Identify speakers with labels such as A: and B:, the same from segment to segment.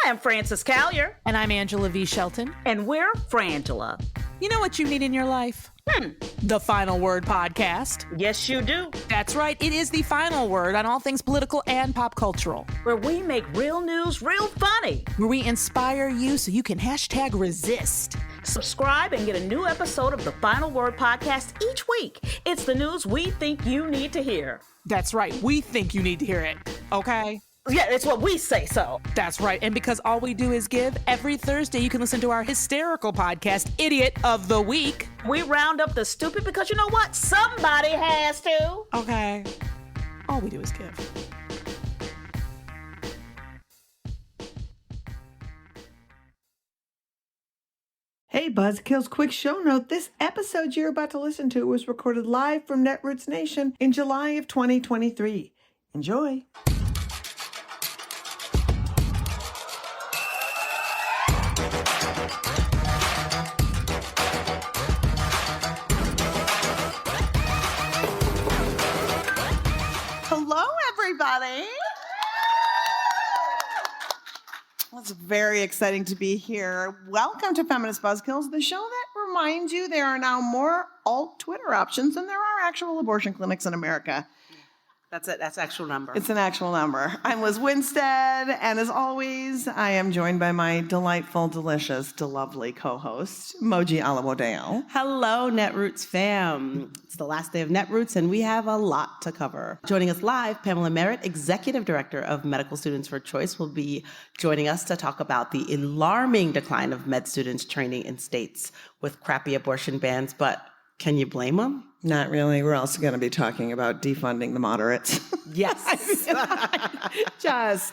A: am Frances Callier.
B: And I'm Angela V. Shelton.
A: And we're Frangela.
B: You know what you need in your life? The Final Word podcast.
A: Yes, you do.
B: That's right. It is the final word on all things political and pop cultural.
A: Where we make real news real funny.
B: Where we inspire you so you can #resist.
A: Subscribe and get a new episode of the Final Word podcast each week. It's the news we think you need to hear.
B: That's right. We think you need to hear it. Okay?
A: Yeah, it's what we say so.
B: That's right. And because all we do is give, every Thursday you can listen to our hysterical podcast, Idiot of the Week.
A: We round up the stupid because you know what? Somebody has to.
B: Okay. All we do is give.
C: Hey Buzzkills, quick show note. This episode you're about to listen to was recorded live from Netroots Nation in July of 2023. Enjoy. Hello, everybody. It's very exciting to be here. Welcome to Feminist Buzzkills, the show that reminds you there are now more alt Twitter options than there are actual abortion clinics in America.
D: That's it. That's actual number.
C: It's an actual number. I'm Liz Winstead, and as always, I am joined by my delightful, delicious, lovely co-host, Moji Alawodale.
D: Hello, Netroots fam. It's the last day of Netroots, and we have a lot to cover. Joining us live, Pamela Merritt, Executive Director of Medical Students for Choice, will be joining us to talk about the alarming decline of med students training in states with crappy abortion bans. But can you blame them?
C: Not really. We're also going to be talking about defunding the moderates.
D: Yes.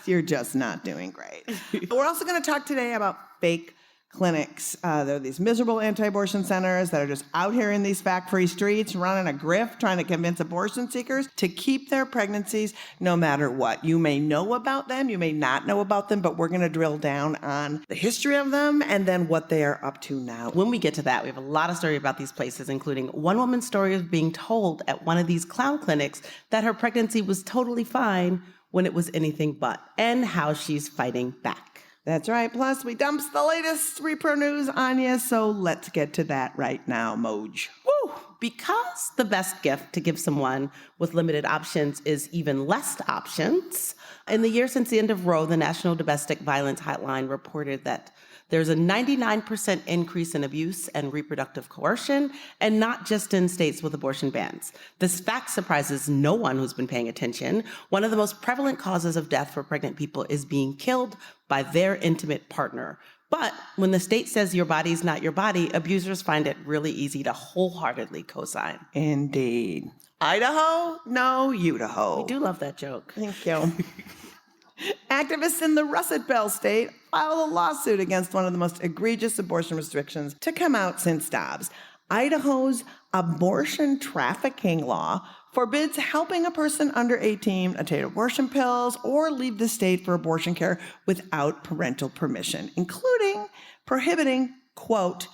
C: You're just not doing great. We're also going to talk today about fake clinics. There are these miserable anti-abortion centers that are just out here in these fact-free streets running a grift, trying to convince abortion seekers to keep their pregnancies no matter what. You may know about them, you may not know about them, but we're going to drill down on the history of them and then what they are up to now.
D: When we get to that, we have a lot of story about these places, including one woman's story of being told at one of these clown clinics that her pregnancy was totally fine when it was anything but, and how she's fighting back.
C: That's right. Plus, we dumps the latest repro news on you, so let's get to that right now, Moj.
D: Woo! Because the best gift to give someone with limited options is even less options. In the year since the end of Roe, the National Domestic Violence Hotline reported that there's a 99% increase in abuse and reproductive coercion, and not just in states with abortion bans. This fact surprises no one who's been paying attention. One of the most prevalent causes of death for pregnant people is being killed by their intimate partner. But when the state says your body's not your body, abusers find it really easy to wholeheartedly co-sign.
C: Indeed. Idaho? No, Utaho.
D: We do love that joke.
C: Thank you. Activists in the Russet Belt state filed a lawsuit against one of the most egregious abortion restrictions to come out since Dobbs. Idaho's abortion trafficking law forbids helping a person under 18 obtain abortion pills or leave the state for abortion care without parental permission, including prohibiting, quote,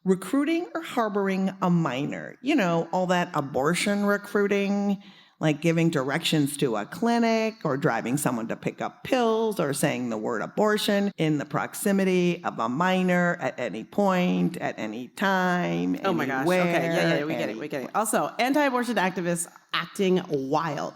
C: recruiting or harboring a minor. You know, all that abortion recruiting, like giving directions to a clinic or driving someone to pick up pills or saying the word abortion in the proximity of a minor at any point, at any time,
D: Oh my gosh.
C: anywhere,
D: Okay. Yeah, we get it. Also, anti-abortion activists acting wild.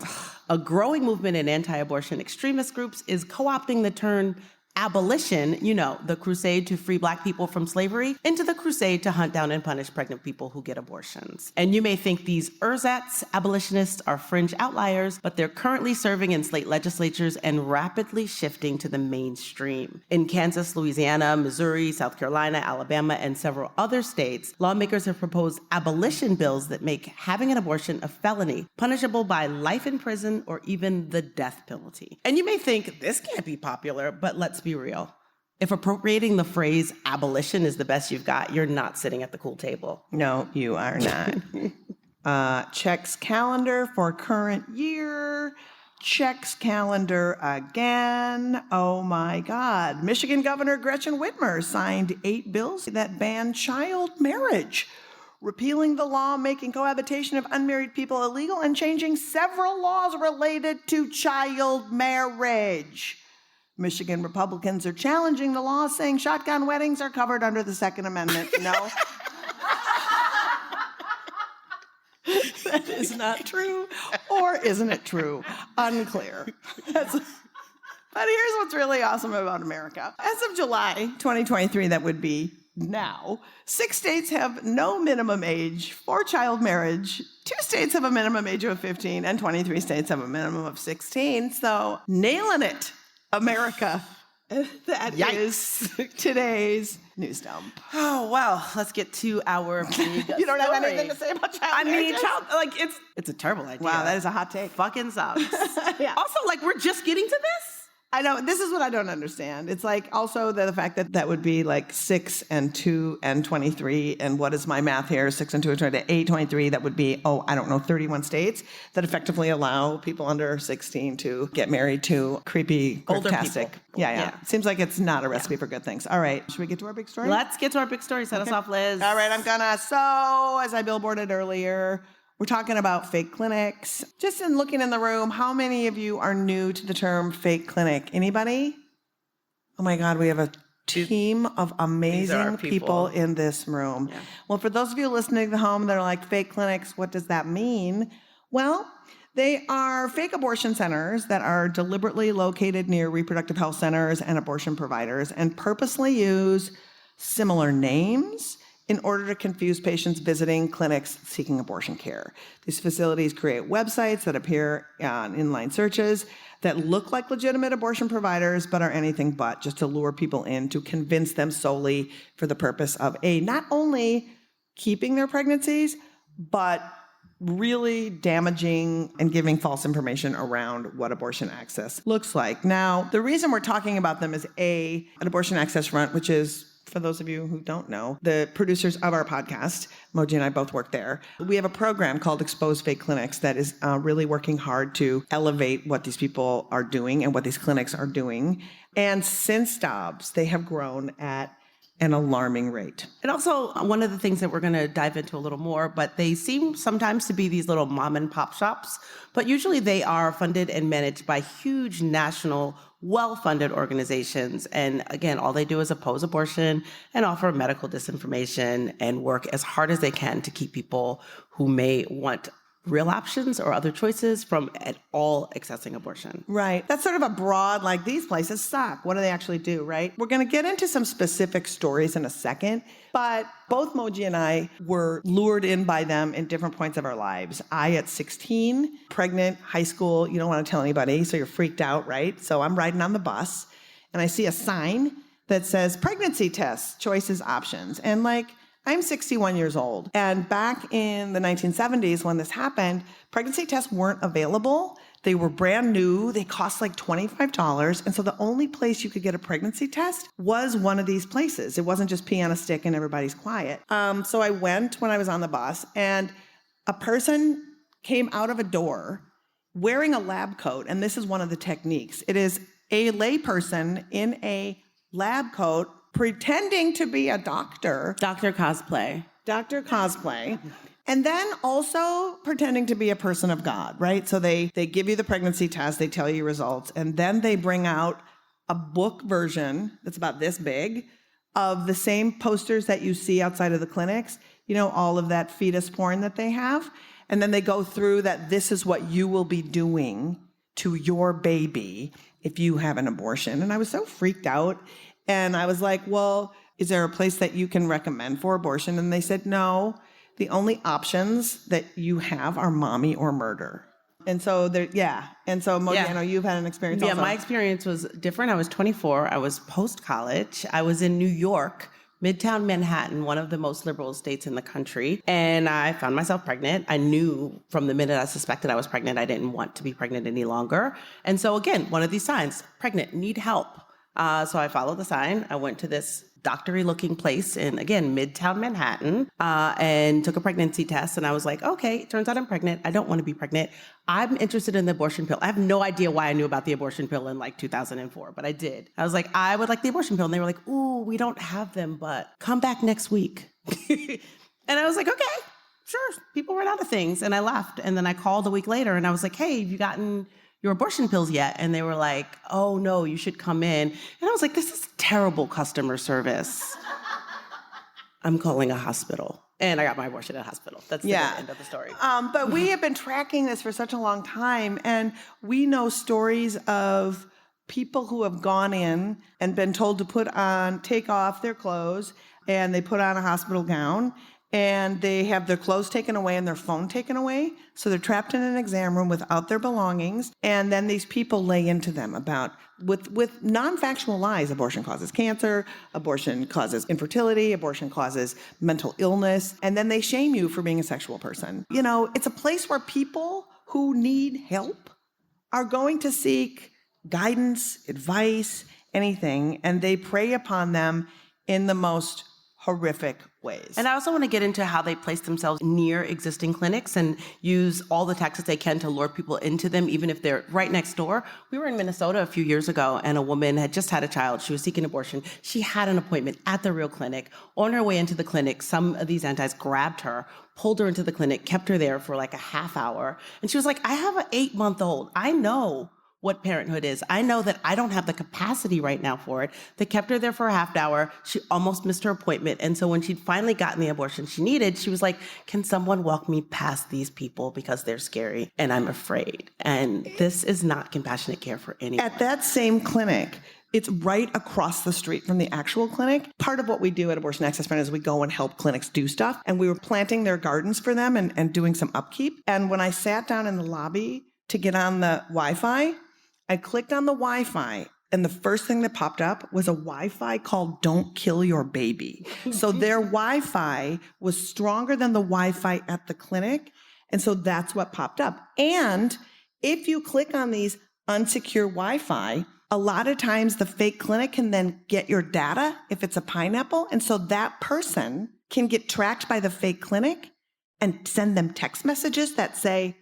D: A growing movement in anti-abortion extremist groups is co-opting the term abolition, you know, the crusade to free Black people from slavery, into the crusade to hunt down and punish pregnant people who get abortions. And you may think these ersatz abolitionists are fringe outliers, but they're currently serving in state legislatures and rapidly shifting to the mainstream. In Kansas, Louisiana, Missouri, South Carolina, Alabama, and several other states, lawmakers have proposed abolition bills that make having an abortion a felony, punishable by life in prison or even the death penalty. And you may think this can't be popular, but let's be real. If appropriating the phrase abolition is the best you've got, you're not sitting at the cool table.
C: No, you are not. Checks calendar for current year. Checks calendar again. Oh my God. Michigan Governor Gretchen Whitmer signed 8 bills that ban child marriage, repealing the law making cohabitation of unmarried people illegal and changing several laws related to child marriage. Michigan Republicans are challenging the law, saying shotgun weddings are covered under the Second Amendment. No. That is not true. Or isn't it true? Unclear. But here's what's really awesome about America. As of July 2023, that would be now, 6 states have no minimum age for child marriage. 2 states have a minimum age of 15, and 23 states have a minimum of 16. So, nailing it, America. That is today's news dump.
D: Oh, well, let's get to our big
C: You don't have
D: story.
C: anything to say about child marriages?
D: It's a terrible idea.
C: Wow, that is a hot take.
D: Fucking sucks.
C: Yeah.
D: Also, we're just getting to this?
C: I know, this is what I don't understand. It's also the fact that would be 6 and 2 and 23. And what is my math here? 6 and 2 and 8, 23. That would be, 31 states that effectively allow people under 16 to get married to creepy,
D: Older
C: cryptastic.
D: people.
C: Yeah. Seems like it's not a recipe for good things. All right. Should we get to our big story?
D: Let's get to our big story. Set us off, Liz.
C: All right, I'm gonna. So, as I billboarded earlier, we're talking about fake clinics. Just in looking in the room, how many of you are new to the term fake clinic? Anybody? Oh my God, we have a team of amazing people in this room. Yeah. Well, for those of you listening at home that are like, fake clinics, what does that mean? Well, they are fake abortion centers that are deliberately located near reproductive health centers and abortion providers and purposely use similar names in order to confuse patients visiting clinics seeking abortion care. These facilities create websites that appear on inline searches that look like legitimate abortion providers, but are anything but, just to lure people in to convince them solely for the purpose of not only keeping their pregnancies, but really damaging and giving false information around what abortion access looks like. Now, the reason we're talking about them is an abortion access front, which is, for those of you who don't know, the producers of our podcast, Moji and I both work there. We have a program called Expose Fake Clinics that is really working hard to elevate what these people are doing and what these clinics are doing. And since Dobbs, they have grown at an alarming rate.
D: And also, one of the things that we're going to dive into a little more, but they seem sometimes to be these little mom and pop shops, but usually they are funded and managed by huge national, well-funded organizations. And again, all they do is oppose abortion and offer medical disinformation and work as hard as they can to keep people who may want real options or other choices from at all accessing abortion.
C: Right. That's sort of a broad, these places suck. What do they actually do, right? We're going to get into some specific stories in a second, but both Moji and I were lured in by them in different points of our lives. I, at 16, pregnant, high school, you don't want to tell anybody, so you're freaked out, right? So I'm riding on the bus, and I see a sign that says pregnancy tests, choices, options. And I'm 61 years old. And back in the 1970s when this happened, pregnancy tests weren't available. They were brand new. They cost $25. And so the only place you could get a pregnancy test was one of these places. It wasn't just pee on a stick and everybody's quiet. So I went when I was on the bus, and a person came out of a door wearing a lab coat. And this is one of the techniques. It is a layperson in a lab coat pretending to be a doctor.
D: Doctor cosplay.
C: And then also pretending to be a person of God, right? So they give you the pregnancy test, they tell you results, and then they bring out a book version that's about this big of the same posters that you see outside of the clinics, all of that fetus porn that they have. And then they go through that this is what you will be doing to your baby if you have an abortion. And I was so freaked out. And I was like, well, is there a place that you can recommend for abortion? And they said, no, the only options that you have are mommy or murder. And so And so Moji, I know you've had an experience also.
D: Yeah, my experience was different. I was 24. I was post-college. I was in New York, Midtown Manhattan, one of the most liberal states in the country. And I found myself pregnant. I knew from the minute I suspected I was pregnant, I didn't want to be pregnant any longer. And so again, one of these signs, pregnant, need help. So I followed the sign. I went to this doctory looking place in, again, Midtown Manhattan, and took a pregnancy test. And I was like, okay, it turns out I'm pregnant. I don't want to be pregnant. I'm interested in the abortion pill. I have no idea why I knew about the abortion pill in 2004, but I did. I was like, I would like the abortion pill. And they were like, ooh, we don't have them, but come back next week. And I was like, okay, sure. People run out of things. And I left. And then I called a week later and I was like, hey, have you gotten your abortion pills yet? And they were like, oh no, you should come in. And I was like, this is terrible customer service. I'm calling a hospital. And I got my abortion at a hospital. That's the end of the story.
C: But we have been tracking this for such a long time, and we know stories of people who have gone in and been told to take off their clothes, and they put on a hospital gown, and they have their clothes taken away and their phone taken away. So they're trapped in an exam room without their belongings. And then these people lay into them with non-factual lies. Abortion causes cancer, abortion causes infertility, abortion causes mental illness. And then they shame you for being a sexual person. You know, it's a place where people who need help are going to seek guidance, advice, anything. And they prey upon them in the most horrific ways.
D: And I also want to get into how they place themselves near existing clinics and use all the tactics they can to lure people into them, even if they're right next door. We were in Minnesota a few years ago, and a woman had just had a child. She was seeking abortion. She had an appointment at the real clinic. On her way into the clinic, some of these antis grabbed her, pulled her into the clinic, kept her there for like a half hour. And she was like, I have an 8-month-old. I know what parenthood is. I know that I don't have the capacity right now for it. They kept her there for a half hour. She almost missed her appointment. And so when she'd finally gotten the abortion she needed, she was like, can someone walk me past these people because they're scary and I'm afraid? And this is not compassionate care for anyone.
C: At that same clinic, it's right across the street from the actual clinic. Part of what we do at Abortion Access Fund is we go and help clinics do stuff. And we were planting their gardens for them and doing some upkeep. And when I sat down in the lobby to get on the Wi-Fi, I clicked on the Wi-Fi, and the first thing that popped up was a Wi-Fi called Don't Kill Your Baby. So their Wi-Fi was stronger than the Wi-Fi at the clinic, and so that's what popped up. And if you click on these unsecure Wi-Fi, a lot of times the fake clinic can then get your data if it's a pineapple, and so that person can get tracked by the fake clinic and send them text messages that say,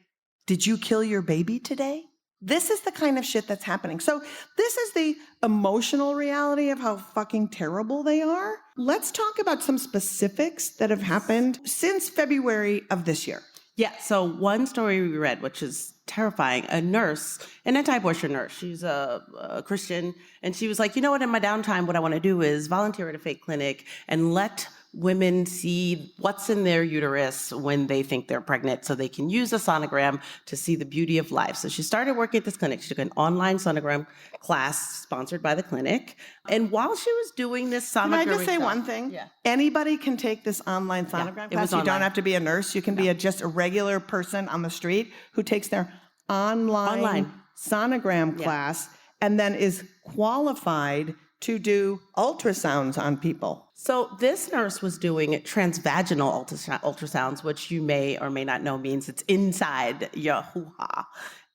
C: did you kill your baby today? This is the kind of shit that's happening. So this is the emotional reality of how fucking terrible they are. Let's talk about some specifics that have happened since February of this year.
D: Yeah, so one story we read, which is terrifying, a nurse, an anti-abortion nurse, she's a Christian, and she was like, you know what, in my downtime, what I want to do is volunteer at a fake clinic and let women see what's in their uterus when they think they're pregnant so they can use a sonogram to see the beauty of life. So she started working at this clinic. She took an online sonogram class sponsored by the clinic. And while she was doing this sonogram,
C: can I just say one thing?
D: Yeah.
C: Anybody can take this online sonogram class. You don't have to be a nurse. You can be just a regular person on the street who takes their online sonogram class and then is qualified to do ultrasounds on people.
D: So this nurse was doing transvaginal ultrasounds, which you may or may not know means it's inside your hoo-ha.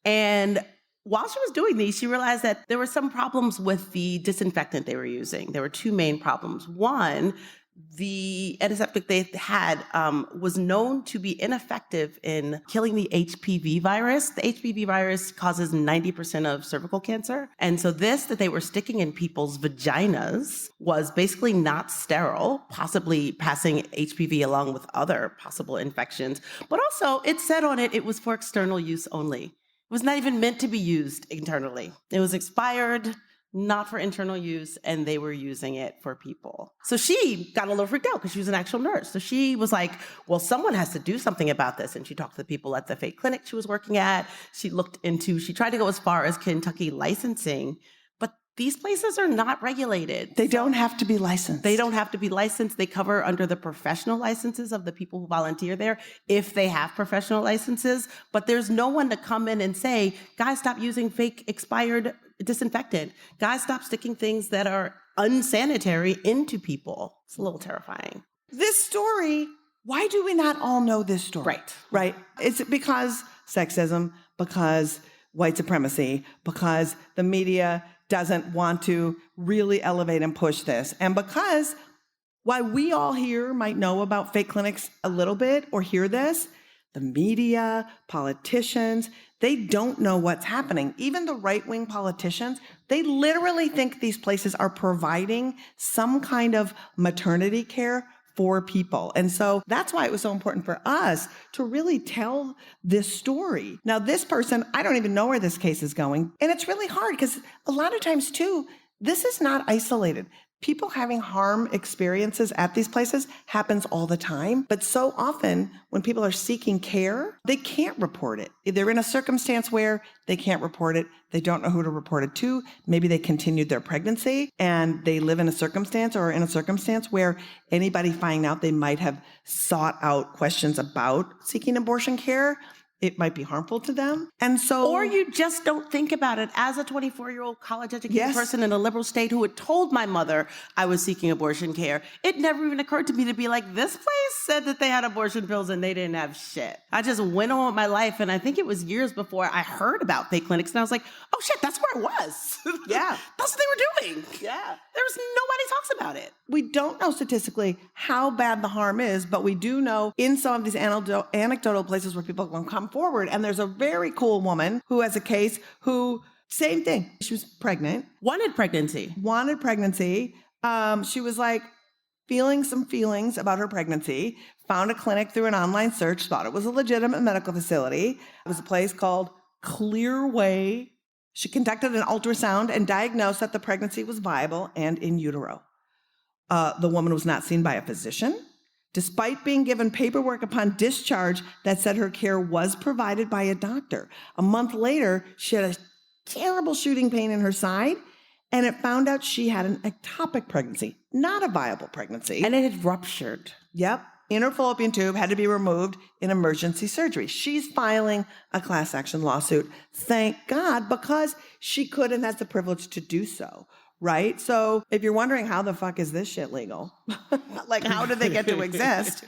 D: And while she was doing these, she realized that there were some problems with the disinfectant they were using. There were two main problems. One, the antiseptic they had was known to be ineffective in killing the HPV virus. The HPV virus causes 90% of cervical cancer. And so this that they were sticking in people's vaginas was basically not sterile, possibly passing HPV along with other possible infections. But also it said on it, it was for external use only. It was not even meant to be used internally. It was expired, not for internal use, and they were using it for people. So she got a little freaked out because she was an actual nurse. So she was like, well, someone has to do something about this. And she talked to the people at the fake clinic she was working at. She tried to go as far as Kentucky licensing, but these places are not regulated.
C: They don't have to be licensed.
D: They don't have to be licensed. They cover under the professional licenses of the people who volunteer there, if they have professional licenses. But there's no one to come in and say, guys, stop using fake expired disinfectant. Guys, stop sticking things that are unsanitary into people. It's a little terrifying.
C: This story, why do we not all know this story? Right. It's because sexism, because white supremacy, because the media doesn't want to really elevate and push this. And because while we all here might know about fake clinics a little bit or hear this, the media, politicians, they don't know what's happening. Even the right-wing politicians, they literally think these places are providing some kind of maternity care for people. And so that's why it was so important for us to really tell this story. Now, this person, I don't even know where this case is going. And it's really hard because a lot of times too, this is not isolated. People having harm experiences at these places happens all the time. But so often when people are seeking care, they can't report it. They're in a circumstance where they can't report it. They don't know who to report it to. Maybe they continued their pregnancy and they live in a circumstance where anybody finding out they might have sought out questions about seeking abortion care. It might be harmful to them. And so,
D: or you just don't think about it. As a 24-year-old college-educated person in a liberal state who had told my mother I was seeking abortion care, it never even occurred to me to be like, this place said that they had abortion pills and they didn't have shit. I just went on with my life, and I think it was years before I heard about fake clinics, and I was like, oh shit, that's where I was.
C: Yeah.
D: That's what they were doing.
C: Yeah.
D: Nobody talks about it.
C: We don't know statistically how bad the harm is, but we do know in some of these anecdotal places where people can come forward. And there's a very cool woman who has a case who, same thing. She was pregnant.
D: Wanted pregnancy.
C: She was like feeling some feelings about her pregnancy, found a clinic through an online search, thought it was a legitimate medical facility. It was a place called Clearway. She conducted an ultrasound and diagnosed that the pregnancy was viable and in utero. The woman was not seen by a physician, despite being given paperwork upon discharge that said her care was provided by a doctor. A month later, she had a terrible shooting pain in her side, and it found out she had an ectopic pregnancy, not a viable pregnancy.
D: And it had ruptured.
C: Yep. Inner fallopian tube had to be removed in emergency surgery. She's filing a class action lawsuit, thank God, because she could and has the privilege to do so. Right? So if you're wondering how the fuck is this shit legal? Like, how did they get to exist?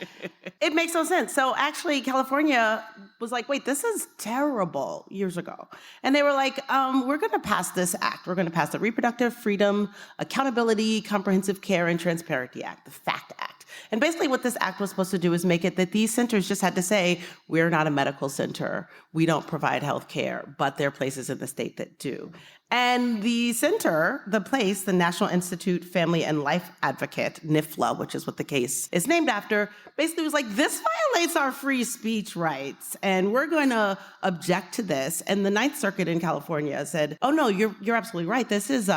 D: It makes no sense. So actually, California was like, wait, this is terrible years ago. And they were like, we're going to pass this act. We're going to pass the Reproductive Freedom, Accountability, Comprehensive Care, and Transparency Act, the FACT Act. And basically what this act was supposed to do is make it that these centers just had to say, we're not a medical center. We don't provide health care, but there are places in the state that do. And the center, the place, the National Institute Family and Life Advocate, NIFLA, which is what the case is named after, basically was like, this violates our free speech rights, and we're going to object to this. And the Ninth Circuit in California said, oh no, you're absolutely right. This is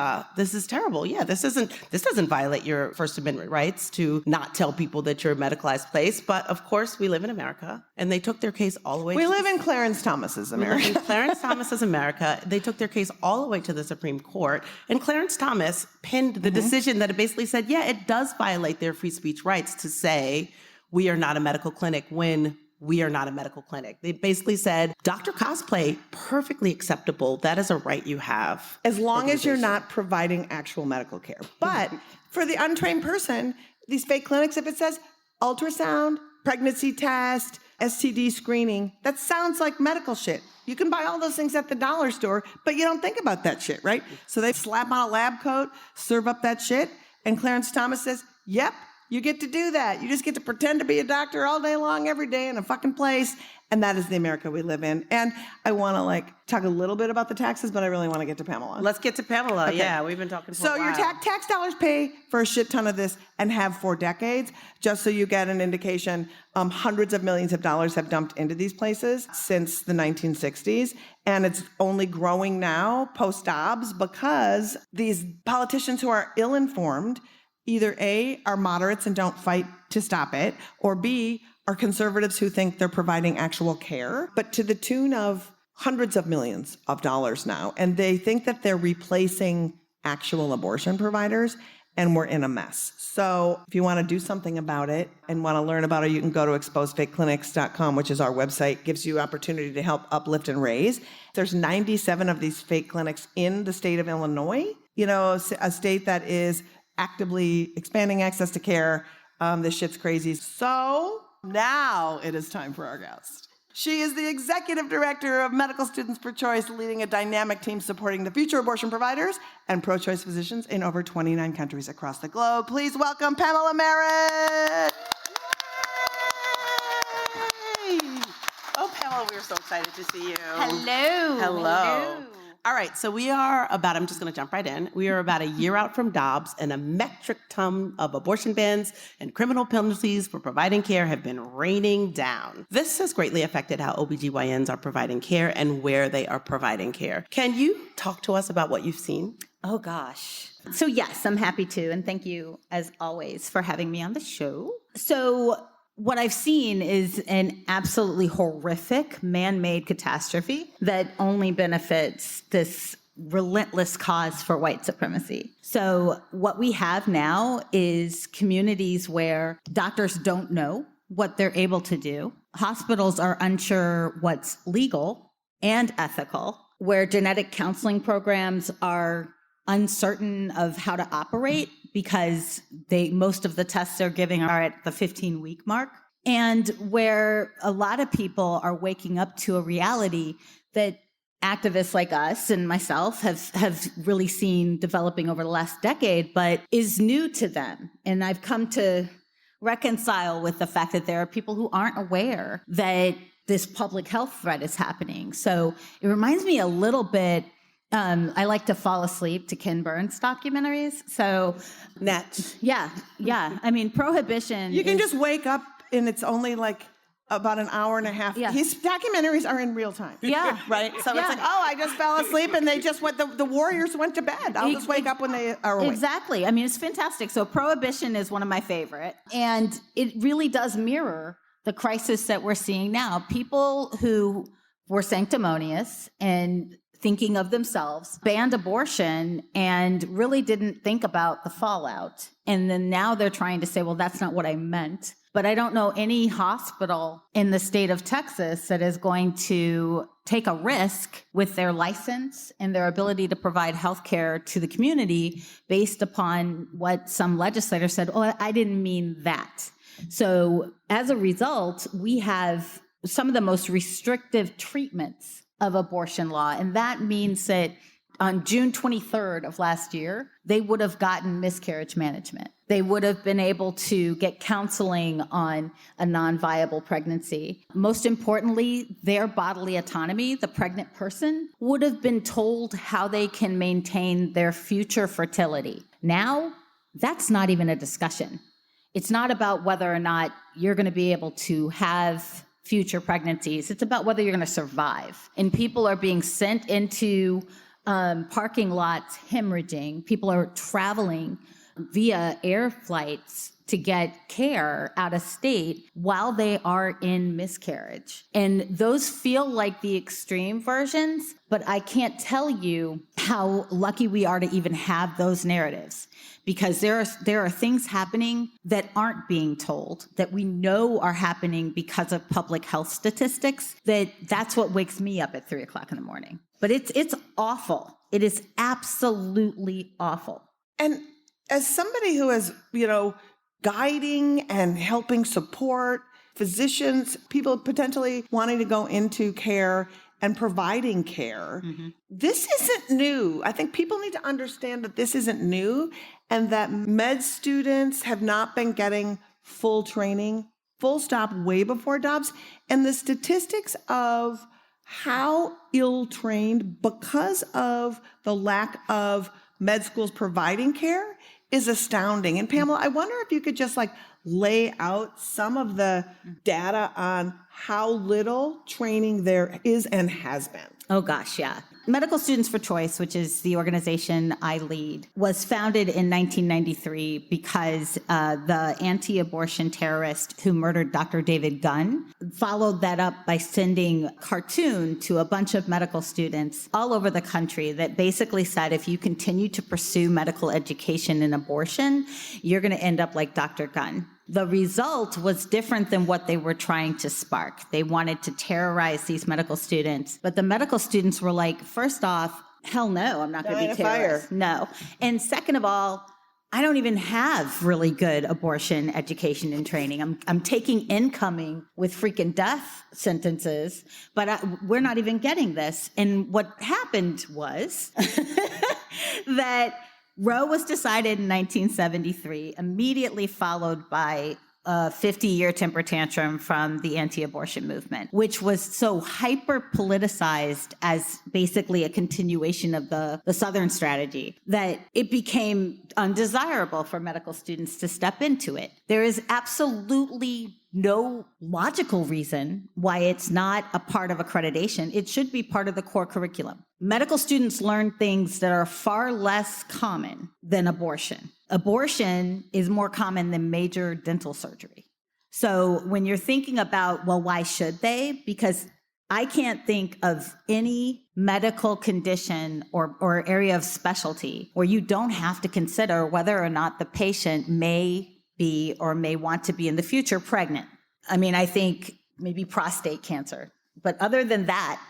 D: terrible. Yeah, this doesn't violate your First Amendment rights to not tell people that you're a medicalized place. But of course, we live in America, and they took their case all the way.
C: We live in Clarence Thomas's America.
D: We live in Clarence Thomas's America. They took their case all the way to the Supreme Court, and Clarence Thomas penned the decision that it basically said, yeah, it does violate their free speech rights to say we are not a medical clinic when we are not a medical clinic. They basically said, Dr. Cosplay, perfectly acceptable. That is a right you have.
C: As long as you're not providing actual medical care. But for the untrained person, these fake clinics, if it says ultrasound, pregnancy test, STD screening, that sounds like medical shit. You can buy all those things at the dollar store, but you don't think about that shit, right? So they slap on a lab coat, serve up that shit, and Clarence Thomas says, yep, you get to do that. You just get to pretend to be a doctor all day long, every day in a fucking place. And that is the America we live in. And I want to talk a little bit about the taxes, but I really want to get to Pamela.
D: Let's get to Pamela. Okay. Yeah, we've been talking for a while.
C: So your tax dollars pay for a shit ton of this and have for decades. Just so you get an indication, hundreds of millions of dollars have dumped into these places since the 1960s. And it's only growing now post-Dobbs because these politicians who are ill-informed either A, are moderates and don't fight to stop it, or B, are conservatives who think they're providing actual care, but to the tune of hundreds of millions of dollars now. And they think that they're replacing actual abortion providers, and we're in a mess. So if you want to do something about it and want to learn about it, you can go to exposefakeclinics.com, which is our website, gives you opportunity to help uplift and raise. There's 97 of these fake clinics in the state of Illinois, a state that is actively expanding access to care. This shit's crazy. So now it is time for our guest. She is the executive director of Medical Students for Choice, leading a dynamic team supporting the future abortion providers and pro-choice physicians in over 29 countries across the globe. Please welcome Pamela Merritt.
D: Yay! Oh, Pamela, we're so excited to see you.
E: Hello.
D: Hello. All right, so I'm just going to jump right in. We are about a year out from Dobbs, and a metric ton of abortion bans and criminal penalties for providing care have been raining down. This has greatly affected how OBGYNs are providing care and where they are providing care. Can you talk to us about what you've seen?
E: Oh, gosh. So, yes, I'm happy to. And thank you, as always, for having me on the show. So, what I've seen is an absolutely horrific man-made catastrophe that only benefits this relentless cause for white supremacy. So, what we have now is communities where doctors don't know what they're able to do. Hospitals are unsure what's legal and ethical, where genetic counseling programs are uncertain of how to operate because most of the tests they're giving are at the 15-week mark, and where a lot of people are waking up to a reality that activists like us and myself have really seen developing over the last decade, but is new to them. And I've come to reconcile with the fact that there are people who aren't aware that this public health threat is happening. So it reminds me a little bit, I like to fall asleep to Ken Burns documentaries. So
C: Net.
E: yeah. I mean, prohibition.
C: You can just wake up and it's only like about an hour and a half.
E: Yeah.
C: His documentaries are in real time.
E: Yeah.
C: Right? So
E: Yeah.
C: it's like, oh, I just fell asleep and they just went, the warriors went to bed. I'll just wake up when they are awake.
E: Exactly. I mean, it's fantastic. So prohibition is one of my favorite. And it really does mirror the crisis that we're seeing now. People who were sanctimonious and thinking of themselves banned abortion and really didn't think about the fallout. And then now they're trying to say, well, that's not what I meant. But I don't know any hospital in the state of Texas that is going to take a risk with their license and their ability to provide health care to the community based upon what some legislator said, oh, I didn't mean that. So as a result, we have some of the most restrictive treatments of abortion law. And that means that on June 23rd of last year, they would have gotten miscarriage management. They would have been able to get counseling on a non-viable pregnancy. Most importantly, their bodily autonomy, the pregnant person, would have been told how they can maintain their future fertility. Now, that's not even a discussion. It's not about whether or not you're going to be able to have future pregnancies. It's about whether you're going to survive. And people are being sent into parking lots hemorrhaging. People are traveling via air flights to get care out of state while they are in miscarriage. And those feel like the extreme versions, but I can't tell you how lucky we are to even have those narratives. Because there are things happening that aren't being told, that we know are happening because of public health statistics, that's what wakes me up at 3:00 in the morning. But it's awful. It is absolutely awful.
C: And as somebody who is, guiding and helping support physicians, people potentially wanting to go into care and providing care, this isn't new. I think people need to understand that this isn't new and that med students have not been getting full training, full stop, way before Dobbs. And the statistics of how ill-trained, because of the lack of med schools providing care, is astounding. And Pamela, I wonder if you could just lay out some of the data on how little training there is and has been.
E: Oh gosh, yeah. Medical Students for Choice, which is the organization I lead, was founded in 1993 because the anti-abortion terrorist who murdered Dr. David Gunn followed that up by sending a cartoon to a bunch of medical students all over the country that basically said, if you continue to pursue medical education in abortion, you're going to end up like Dr. Gunn. The result was different than what they were trying to spark. They wanted to terrorize these medical students. But the medical students were like, first off, hell no, I'm not going to be terrorized. No. And second of all, I don't even have really good abortion education and training. I'm taking incoming with freaking death sentences, but we're not even getting this. And what happened was that Roe was decided in 1973, immediately followed by a 50-year temper tantrum from the anti-abortion movement, which was so hyper politicized as basically a continuation of the Southern strategy that it became undesirable for medical students to step into it. There is absolutely no logical reason why it's not a part of accreditation. It should be part of the core curriculum. Medical students learn things that are far less common than abortion. Abortion is more common than major dental surgery. So when you're thinking about, well, why should they? Because I can't think of any medical condition or area of specialty where you don't have to consider whether or not the patient may be or may want to be in the future pregnant. I mean, I think maybe prostate cancer. But other than that,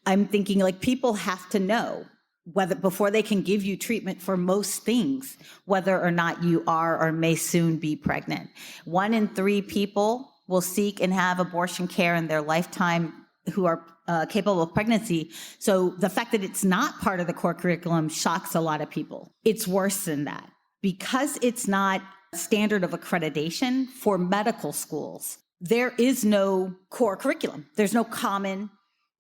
E: I'm thinking like people have to know whether before they can give you treatment for most things, whether or not you are or may soon be pregnant. 1 in 3 people will seek and have abortion care in their lifetime who are capable of pregnancy. So the fact that it's not part of the core curriculum shocks a lot of people. It's worse than that. Because it's not standard of accreditation for medical schools, there is no core curriculum. There's no common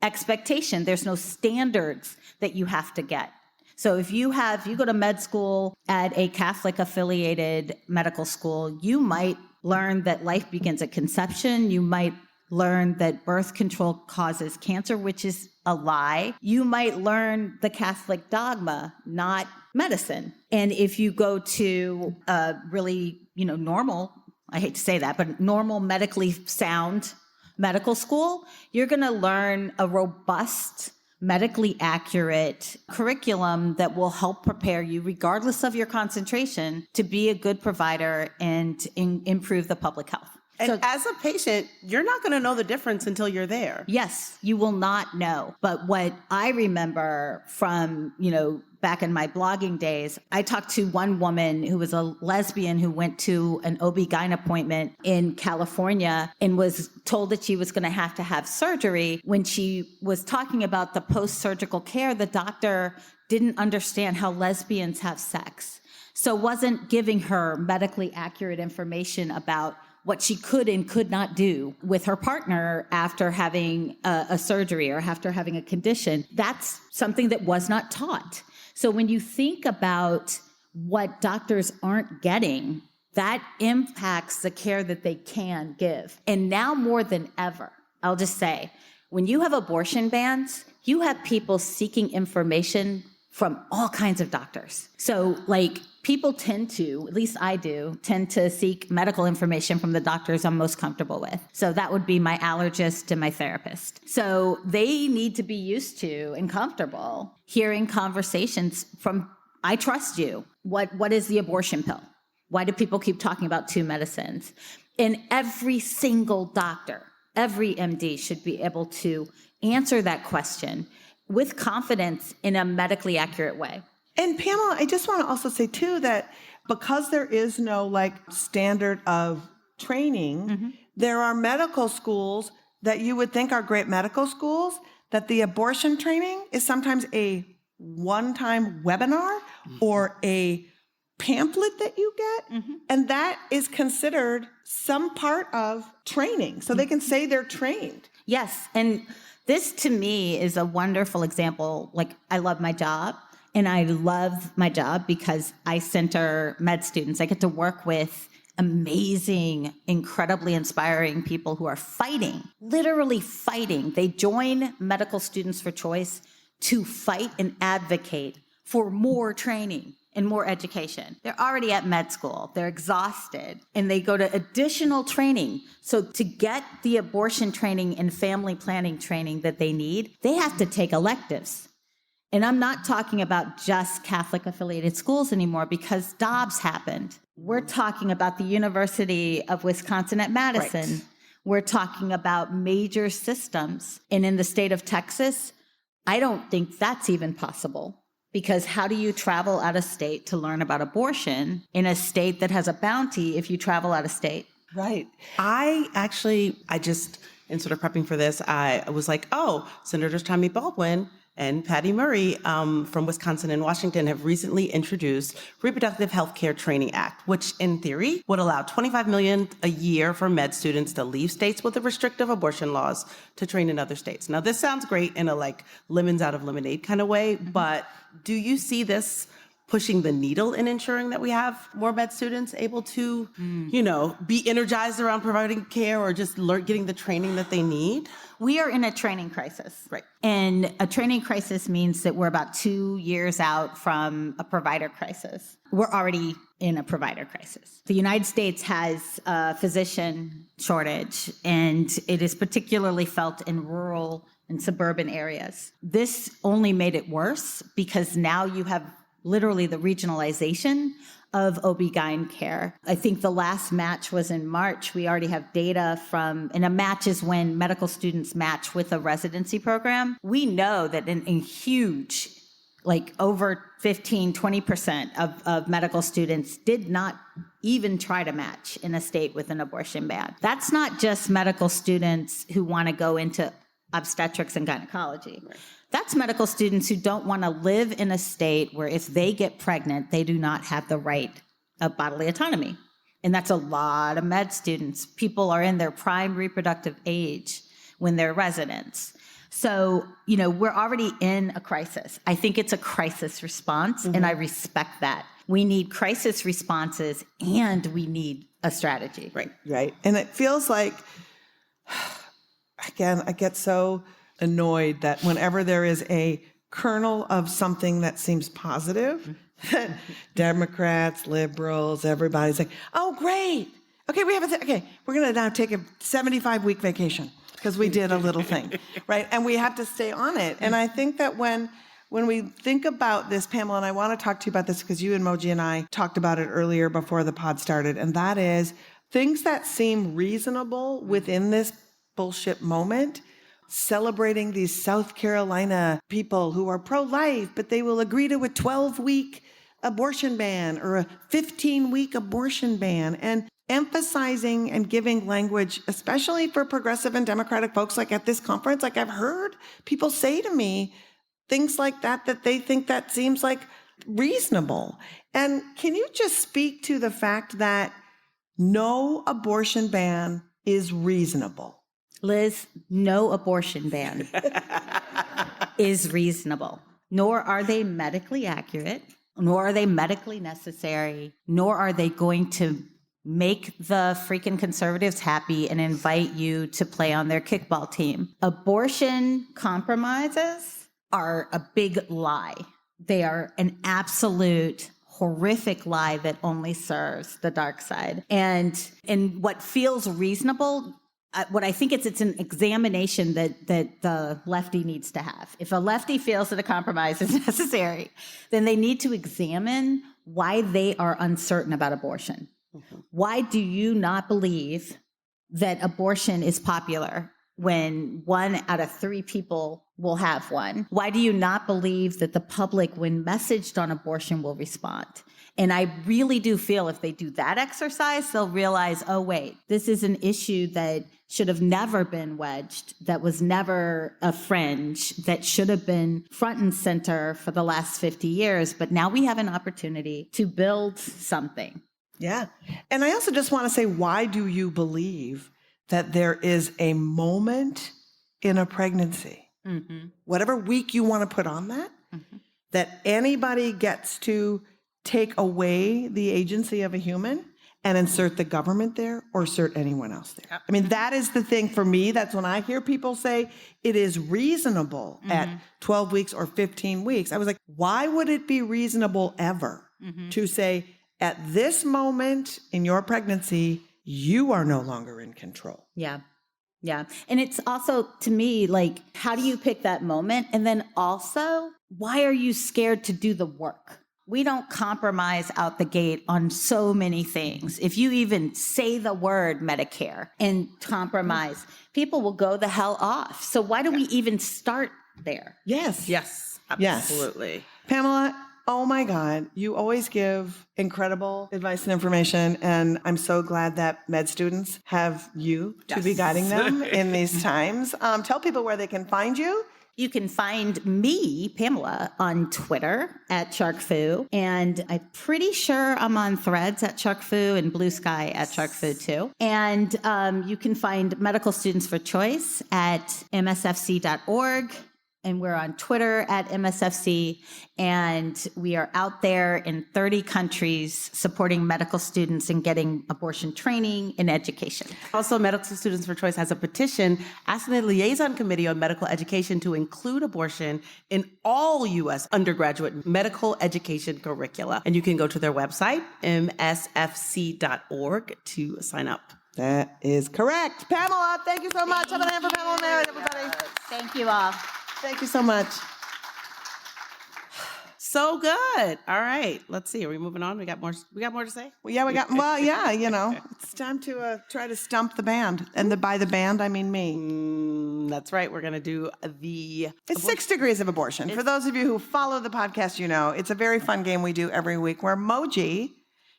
E: expectation. There's no standards that you have to get. So if you go to med school at a Catholic affiliated medical school, you might learn that life begins at conception. You might learn that birth control causes cancer, which is a lie. You might learn the Catholic dogma, not medicine. And if you go to a really, normal, I hate to say that, but normal medically sound medical school, you're going to learn a robust, medically accurate curriculum that will help prepare you, regardless of your concentration, to be a good provider and improve the public health.
D: And as a patient, you're not going to know the difference until you're there.
E: Yes, you will not know. But what I remember from, back in my blogging days, I talked to one woman who was a lesbian who went to an OB/GYN appointment in California and was told that she was going to have surgery. When she was talking about the post-surgical care, the doctor didn't understand how lesbians have sex. So wasn't giving her medically accurate information about what she could and could not do with her partner after having a surgery or after having a condition. That's something that was not taught. So when you think about what doctors aren't getting, that impacts the care that they can give. And now more than ever, I'll just say, when you have abortion bans, you have people seeking information from all kinds of doctors. So people tend to, at least I do, tend to seek medical information from the doctors I'm most comfortable with. So that would be my allergist and my therapist. So they need to be used to and comfortable hearing conversations from, I trust you. What is the abortion pill? Why do people keep talking about 2 medicines? And every single doctor, every MD should be able to answer that question with confidence in a medically accurate way.
C: And Pamela, I just want to also say too that because there is no standard of training, there are medical schools that you would think are great medical schools, that the abortion training is sometimes a one-time webinar or a pamphlet that you get. And that is considered some part of training. So they can say they're trained.
E: Yes. And this to me is a wonderful example. I love my job. And I love my job because I center med students. I get to work with amazing, incredibly inspiring people who are fighting, literally fighting. They join Medical Students for Choice to fight and advocate for more training and more education. They're already at med school. They're exhausted. And they go to additional training. So to get the abortion training and family planning training that they need, they have to take electives. And I'm not talking about just Catholic affiliated schools anymore because Dobbs happened. We're talking about the University of Wisconsin at Madison. Right. We're talking about major systems. And in the state of Texas, I don't think that's even possible because how do you travel out of state to learn about abortion in a state that has a bounty if you travel out of state?
D: Right. I just, in sort of prepping for this, I was like, oh, Senator Tommy Baldwin and Patty Murray from Wisconsin and Washington have recently introduced Reproductive Health Care Training Act, which in theory would allow $25 million a year for med students to leave states with the restrictive abortion laws to train in other states. Now, this sounds great in a like lemons out of lemonade kind of way, but do you see this pushing the needle in ensuring that we have more med students able to, be energized around providing care or just getting the training that they need?
E: We are in a training crisis.
D: Right.
E: And a training crisis means that we're about 2 years out from a provider crisis. We're already in a provider crisis. The United States has a physician shortage, and it is particularly felt in rural and suburban areas. This only made it worse because now you have literally the regionalization of OB/GYN care. I think the last match was in March. We already have data and a match is when medical students match with a residency program. We know that in huge, like over 15, 20% of medical students did not even try to match in a state with an abortion ban. That's not just medical students who want to go into obstetrics and gynecology. Right. That's medical students who don't want to live in a state where if they get pregnant, they do not have the right of bodily autonomy. And that's a lot of med students. People are in their prime reproductive age when they're residents. So, we're already in a crisis. I think it's a crisis response, and I respect that. We need crisis responses, and we need a strategy.
C: Right. And it feels like, again, I get so annoyed that whenever there is a kernel of something that seems positive, Democrats, liberals, everybody's like, oh, great. Okay, we're going to now take a 75-week vacation because we did a little thing, right? And we have to stay on it. And I think that when we think about this, Pamela, and I want to talk to you about this because you and Moji and I talked about it earlier before the pod started, and that is things that seem reasonable within this bullshit moment. Celebrating these South Carolina people who are pro-life, but they will agree to a 12-week abortion ban or a 15-week abortion ban, and emphasizing and giving language, especially for progressive and democratic folks, like at this conference, like I've heard people say to me things like that they think that seems like reasonable. And can you just speak to the fact that no abortion ban is reasonable?
E: Liz, no abortion ban is reasonable, nor are they medically accurate, nor are they medically necessary, nor are they going to make the freaking conservatives happy and invite you to play on their kickball team. Abortion compromises are a big lie. They are an absolute horrific lie that only serves the dark side. And what feels reasonable, what I think it's an examination that the lefty needs to have. If a lefty feels that a compromise is necessary, then they need to examine why they are uncertain about abortion. Mm-hmm. Why do you not believe that abortion is popular when 1 out of 3 people will have one? Why do you not believe that the public, when messaged on abortion, will respond? And I really do feel if they do that exercise, they'll realize, oh, wait, this is an issue that should have never been wedged, that was never a fringe, that should have been front and center for the last 50 years. But now we have an opportunity to build something.
C: Yeah. And I also just want to say, why do you believe that there is a moment in a pregnancy, whatever week you want to put on that, that anybody gets to take away the agency of a human and insert the government there or insert anyone else there? I mean, that is the thing for me. That's when I hear people say it is reasonable at 12 weeks or 15 weeks. I was like, why would it be reasonable ever to say at this moment in your pregnancy, you are no longer in control?
E: Yeah. Yeah. And it's also, to me, like, how do you pick that moment? And then also, why are you scared to do the work? We don't compromise out the gate on so many things. If you even say the word Medicare and compromise, people will go the hell off. So why do we even start there?
C: Yes.
D: Yes, absolutely.
C: Pamela, oh my God, you always give incredible advice and information. And I'm so glad that med students have you to be guiding them in these times. Tell people where they can find you
E: You can find me, Pamela, on Twitter at SharkFoo. And I'm pretty sure I'm on Threads at SharkFoo and Blue Sky at SharkFoo too. And you can find Medical Students for Choice at msfc.org. And we're on Twitter at MSFC, and we are out there in 30 countries supporting medical students and getting abortion training and education.
D: Also, Medical Students for Choice has a petition asking the Liaison Committee on Medical Education to include abortion in all U.S. undergraduate medical education curricula. And you can go to their website, msfc.org, to sign up.
C: That is correct. Pamela, thank you so much. Have a hand for Pamela Merritt, everybody.
E: Thank you all.
C: Thank you so much.
D: So good. All right. Let's see. Are we moving on? We got more to say?
C: Well, yeah, it's time to try to stump the band. And by the band, I mean me.
D: That's right. We're going to do
C: It's 6 Degrees of Abortion. For those of you who follow the podcast, you know, it's a very fun game we do every week where Moji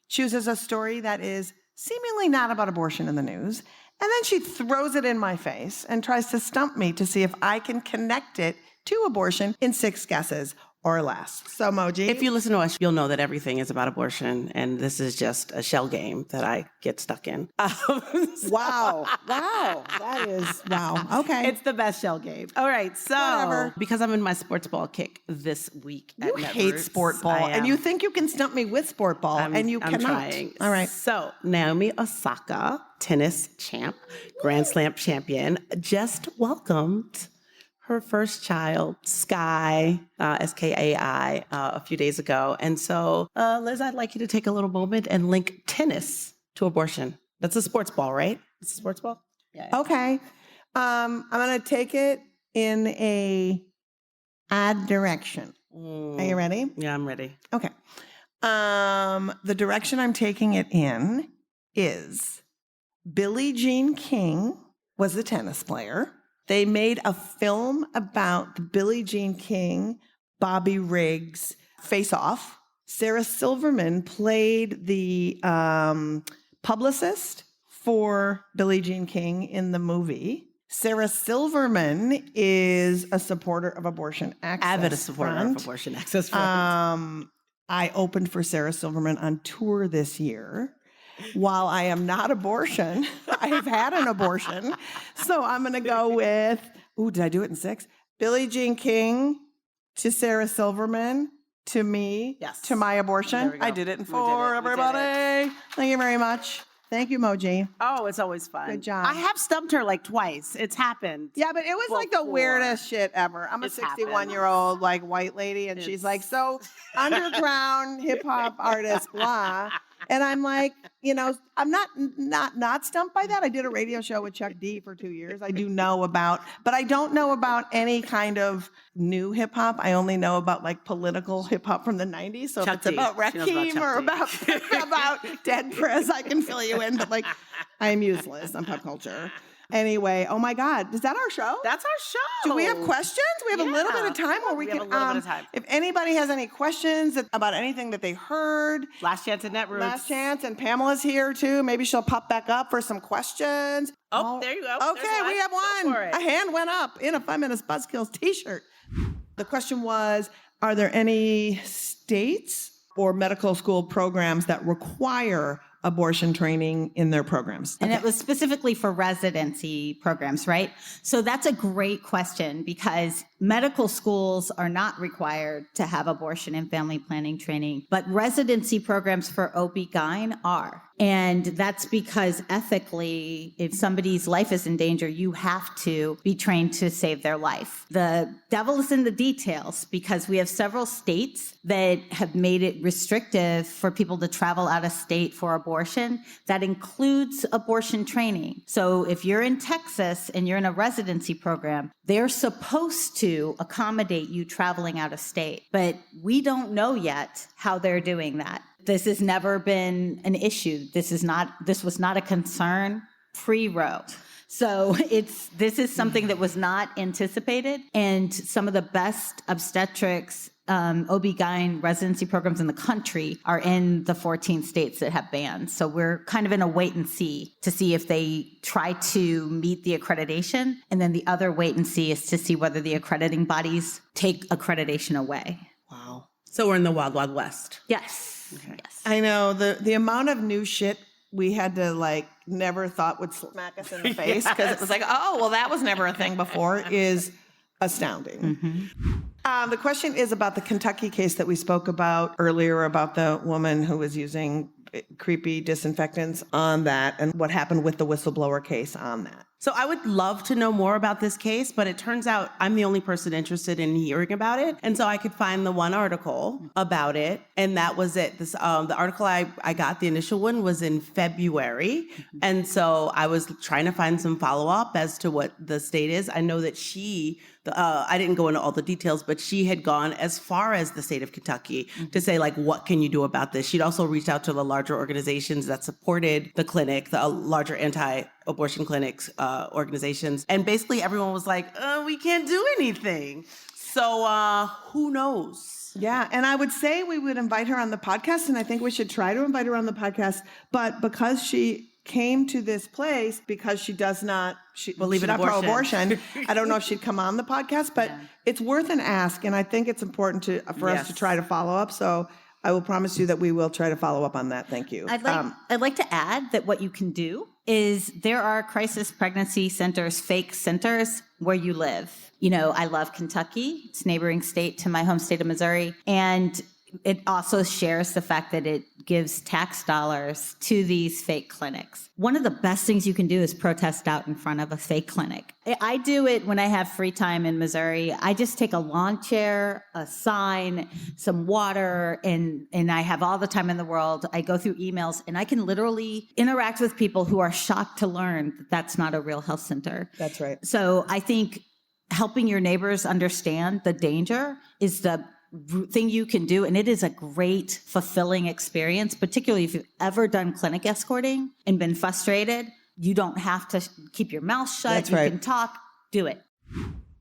C: chooses a story that is seemingly not about abortion in the news. And then she throws it in my face and tries to stump me to see if I can connect it to abortion in 6 guesses or less. So, Moji.
D: If you listen to us, you'll know that everything is about abortion, and this is just a shell game that I get stuck in.
C: Wow. That is, wow. Okay.
D: It's the best shell game. All right, so
C: Whatever.
D: because I'm in my sports ball kick this week at
C: You hate
D: Netroots,
C: sport ball,
D: I
C: and
D: am.
C: you think you can stump me with sport ball, and you
D: I'm
C: cannot.
D: trying.
C: All right.
D: So Naomi Osaka, tennis champ, Grand Slam champion, just welcomed her first child, Sky, Skai, a few days ago. And so, Liz, I'd like you to take a little moment and link tennis to abortion. That's a sports ball, right? It's a sports ball? Yeah.
C: Okay. I'm going to take it in a odd direction. Are you ready?
D: Yeah, I'm ready.
C: Okay. The direction I'm taking it in is Billie Jean King was a tennis player. They made a film about the Billie Jean King, Bobby Riggs face-off. Sarah Silverman played the publicist for Billie Jean King in the movie. Sarah Silverman is a supporter of abortion access.
D: Avid supporter of abortion access.
C: I opened for Sarah Silverman on tour this year. While I am not abortion, I have had an abortion. So I'm going to go with, did I do it in 6? Billie Jean King to Sarah Silverman to me,
D: yes,
C: to my abortion. I did it in 4, everybody. Thank you very much. Thank you, Moji.
D: Oh, it's always fun.
C: Good job.
D: I have stumped her like twice. It's happened.
C: Yeah, but it was like the weirdest shit ever. I'm a 61-year-old like white lady, and she's like, so underground hip hop artist, blah. And I'm like, I'm not stumped by that. I did a radio show with Chuck D for 2 years. I do know about, but I don't know about any kind of new hip hop. I only know about like political hip hop from the 90s. So if it's about Rakim or about Dead Prez, I can fill you in. But like, I'm useless on pop culture. Anyway, oh my God, is that our show?
D: That's our show.
C: Do we have questions? We have a little bit of time where we can.
D: Have a little bit of time.
C: If anybody has any questions about anything that they heard,
D: last chance at Netroots.
C: Last chance, and Pamela's here too. Maybe she'll pop back up for some questions.
D: Oh, there you go.
C: Okay, we have one. A hand went up in a 5 Minutes Buzzkills t-shirt. The question was, are there any states or medical school programs that require abortion training in their programs?
E: And it was specifically for residency programs, right? So that's a great question because medical schools are not required to have abortion and family planning training, but residency programs for OB/GYN are. And that's because ethically, if somebody's life is in danger, you have to be trained to save their life. The devil is in the details because we have several states that have made it restrictive for people to travel out of state for abortion. That includes abortion training. So if you're in Texas and you're in a residency program, they're supposed to accommodate you traveling out of state. But we don't know yet how they're doing that. This has never been an issue. This was not a concern pre-Roe. So this is something that was not anticipated. And some of the best obstetrics OB/GYN residency programs in the country are in the 14 states that have bans. So we're kind of in a wait and see to see if they try to meet the accreditation. And then the other wait and see is to see whether the accrediting bodies take accreditation away.
D: Wow. So we're in the wild, wild west.
E: Yes.
D: Okay.
E: Yes.
C: I know the amount of new shit we had to never thought would smack us in the face because it was like, oh, well, that was never a thing before is astounding.
E: Mm-hmm.
C: The question is about the Kentucky case that we spoke about earlier about the woman who was using creepy disinfectants on that and what happened with the whistleblower case on that.
D: So I would love to know more about this case, but it turns out I'm the only person interested in hearing about it. And so I could find the one article about it, and that was it. This the article I got, the initial one, was in February. And so I was trying to find some follow-up as to what the state is. I know that I didn't go into all the details, but she had gone as far as the state of Kentucky to say, what can you do about this? She'd also reached out to the larger organizations that supported the clinic, the larger anti-abortion clinics organizations. And basically everyone was like, we can't do anything. So who knows?
C: Yeah, and I would say we would invite her on the podcast, and I think we should try to invite her on the podcast. But because she came to this place because she does not
D: believe in
C: pro-abortion. I don't know if she'd come on the podcast, but it's worth an ask, and I think it's important for us to try to follow up. So I will promise you that we will try to follow up on that. Thank you.
E: I'd like to add that what you can do is there are crisis pregnancy centers, fake centers where you live. I love Kentucky. It's a neighboring state to my home state of Missouri. And it also shares the fact that it gives tax dollars to these fake clinics. One of the best things you can do is protest out in front of a fake clinic. I do it when I have free time in Missouri. I just take a lawn chair, a sign, some water, and I have all the time in the world. I go through emails, and I can literally interact with people who are shocked to learn that that's not a real health center.
C: That's right.
E: So I think helping your neighbors understand the danger is the thing you can do, and it is a great, fulfilling experience, particularly if you've ever done clinic escorting and been frustrated. You don't have to keep your mouth shut.
C: That's
E: you
C: right.
E: can talk. Do it.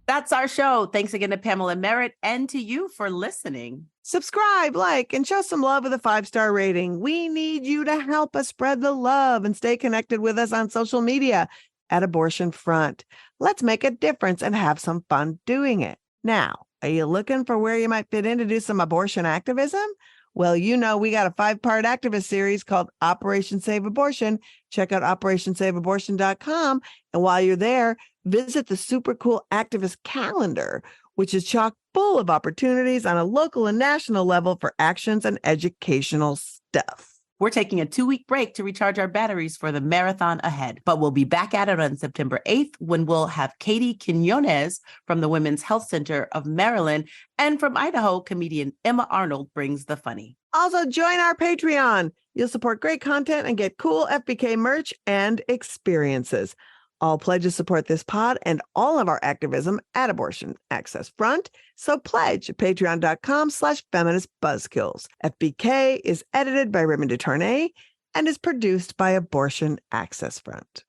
D: That's our show. Thanks again to Pamela Merritt and to you for listening.
C: Subscribe, like, and show some love with a 5-star rating. We need you to help us spread the love and stay connected with us on social media at Abortion Front. Let's make a difference and have some fun doing it. Now, are you looking for where you might fit in to do some abortion activism? Well, we got a 5-part activist series called Operation Save Abortion. Check out OperationSaveAbortion.com. And while you're there, visit the super cool activist calendar, which is chock full of opportunities on a local and national level for actions and educational stuff.
D: We're taking a 2-week break to recharge our batteries for the marathon ahead, but we'll be back at it on September 8th when we'll have Katie Quinones from the Women's Health Center of Maryland, and from Idaho, comedian Emma Arnold brings the funny.
C: Also, join our Patreon. You'll support great content and get cool FBK merch and experiences. All pledges support this pod and all of our activism at Abortion Access Front. So pledge at patreon.com/feminist buzzkills. FBK is edited by Raymond DeTournay and is produced by Abortion Access Front.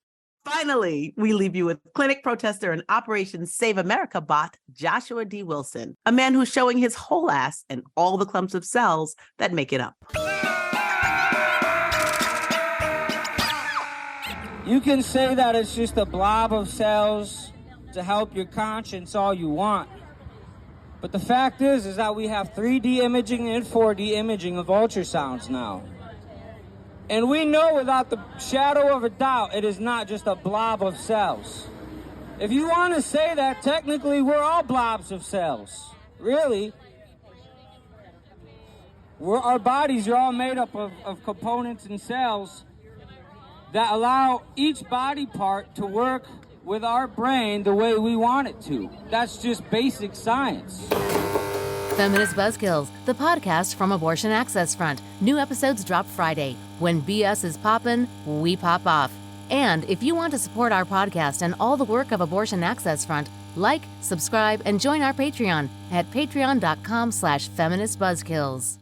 D: Finally, we leave you with clinic protester and Operation Save America bot, Joshua D. Wilson, a man who's showing his whole ass and all the clumps of cells that make it up.
F: You can say that it's just a blob of cells to help your conscience all you want. But the fact is that we have 3D imaging and 4D imaging of ultrasounds now. And we know without the shadow of a doubt, it is not just a blob of cells. If you want to say that, technically we're all blobs of cells. Really. Our bodies are all made up of components and cells that allow each body part to work with our brain the way we want it to. That's just basic science.
G: Feminist Buzzkills, the podcast from Abortion Access Front. New episodes drop Friday. When BS is poppin', we pop off. And if you want to support our podcast and all the work of Abortion Access Front, like, subscribe, and join our Patreon at patreon.com/feministbuzzkills.